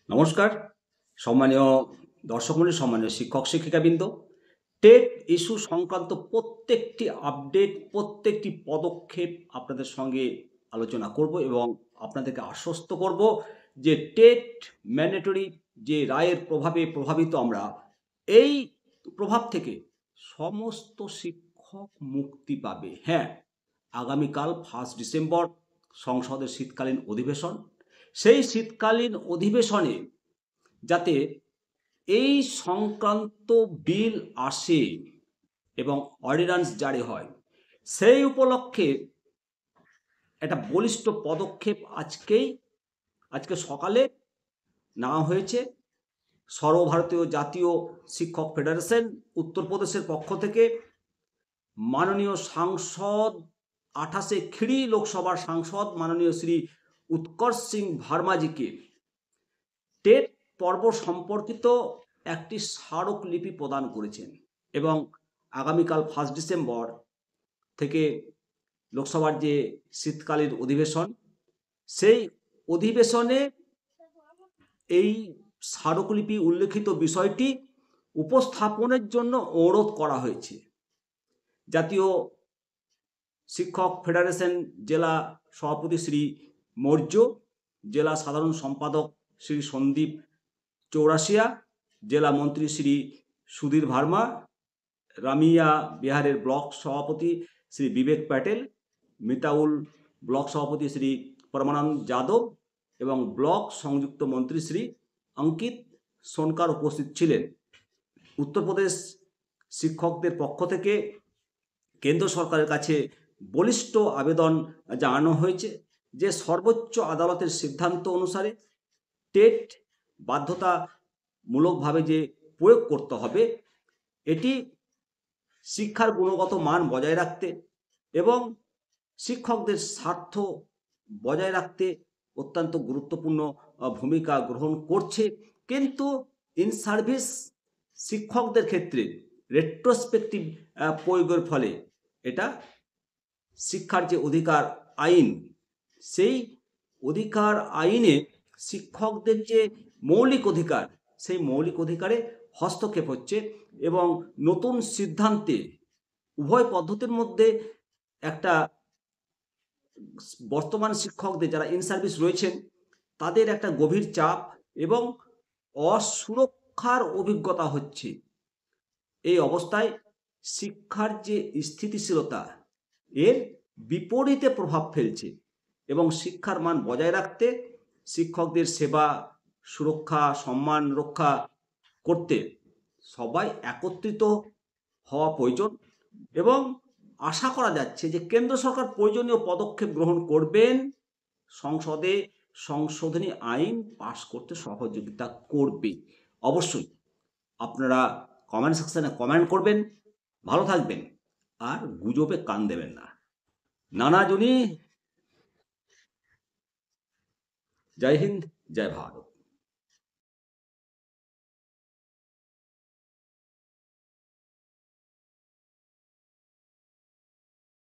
নমস্কার সম্মানীয় দর্শক মণ্ডলী, সম্মানীয় শিক্ষক শিক্ষিকাবৃন্দ। টেট ইস্যু সংক্রান্ত প্রত্যেকটি আপডেট, প্রত্যেকটি পদক্ষেপ আপনাদের সঙ্গে আলোচনা করব এবং আপনাদেরকে আশ্বস্ত করব যে টেট ম্যান্ডেটরি যে রায়ের প্রভাবে প্রভাবিত আমরা, এই প্রভাব থেকে সমস্ত শিক্ষক মুক্তি পাবে। হ্যাঁ, আগামীকাল 1 ডিসেম্বর সংসদের শীতকালীন অধিবেশন। সেই শীতকালীন অধিবেশনে যাতে এই সংক্রান্ত বিল আসে এবং অর্ডিন্যান্স জারি হয়, সেই উপলক্ষে একটা বলিষ্ঠ পদক্ষেপ আজকে সকালে নেওয়া হয়েছে। সর্বভারতীয় জাতীয় শিক্ষক ফেডারেশন উত্তরপ্রদেশের পক্ষ থেকে মাননীয় সাংসদ 28 খিড়ি লোকসভার সাংসদ মাননীয় শ্রী উৎকর্ষ সিং ভার্মাজিকে টেট পর্ব সম্পর্কিত একটি স্মারকলিপি প্রদান করেছেন এবং আগামীকাল 1 ডিসেম্বর থেকে লোকসভার যে শীতকালীন অধিবেশন, সেই অধিবেশনে এই স্মারকলিপি উল্লেখিত বিষয়টি উপস্থাপনের জন্য অনুরোধ করা হয়েছে। জাতীয় শিক্ষক ফেডারেশন জেলা সভাপতি শ্রী মৌর্য, জেলা সাধারণ সম্পাদক শ্রী সন্দীপ চৌরাশিয়া, জেলা মন্ত্রী শ্রী সুধীর ভার্মা, রামিয়া বিহারের ব্লক সভাপতি শ্রী বিবেক প্যাটেল, মিতাউল ব্লক সভাপতি শ্রী পরমানন্দ যাদব এবং ব্লক সংযুক্ত মন্ত্রী শ্রী অঙ্কিত সোনকার উপস্থিত ছিলেন। উত্তরপ্রদেশ শিক্ষকদের পক্ষ থেকে কেন্দ্র সরকারের কাছে বলিষ্ঠ আবেদন জানানো হয়েছে যে সর্বোচ্চ আদালতের সিদ্ধান্ত অনুসারে টেট বাধ্যতামূলকভাবে যে প্রয়োগ করতে হবে, এটি শিক্ষার গুণগত মান বজায় রাখতে এবং শিক্ষকদের স্বার্থ বজায় রাখতে অত্যন্ত গুরুত্বপূর্ণ ভূমিকা গ্রহণ করছে। কিন্তু ইন সার্ভিস শিক্ষকদের ক্ষেত্রে রেট্রোস্পেক্টিভ প্রয়োগের ফলে এটা শিক্ষার যে অধিকার আইন, সেই অধিকার আইনে শিক্ষকদের যে মৌলিক অধিকার, সেই মৌলিক অধিকারে হস্তক্ষেপ হচ্ছে এবং নতুন সিদ্ধান্তে উভয় পদ্ধতির মধ্যে একটা বর্তমান শিক্ষকদের যারা ইন সার্ভিস রয়েছেন তাদের একটা গভীর চাপ এবং অসুরক্ষার অভিজ্ঞতা হচ্ছে। এই অবস্থায় শিক্ষার যে স্থিতিশীলতা এর বিপরীতে প্রভাব ফেলছে এবং শিক্ষার মান বজায় রাখতে শিক্ষকদের সেবা, সুরক্ষা, সম্মান রক্ষা করতে সবাই একত্রিত হওয়া প্রয়োজন এবং আশা করা যাচ্ছে যে কেন্দ্র সরকার প্রয়োজনীয় পদক্ষেপ গ্রহণ করবেন, সংসদে সংশোধনী আইন পাশ করতে সহযোগিতা করবে। অবশ্যই আপনারা কমেন্ট সেকশনে কমেন্ট করবেন, ভালো থাকবেন আর গুজবে কান দেবেন না। নানাজুনি। জয় হিন্দ, জয় ভারত।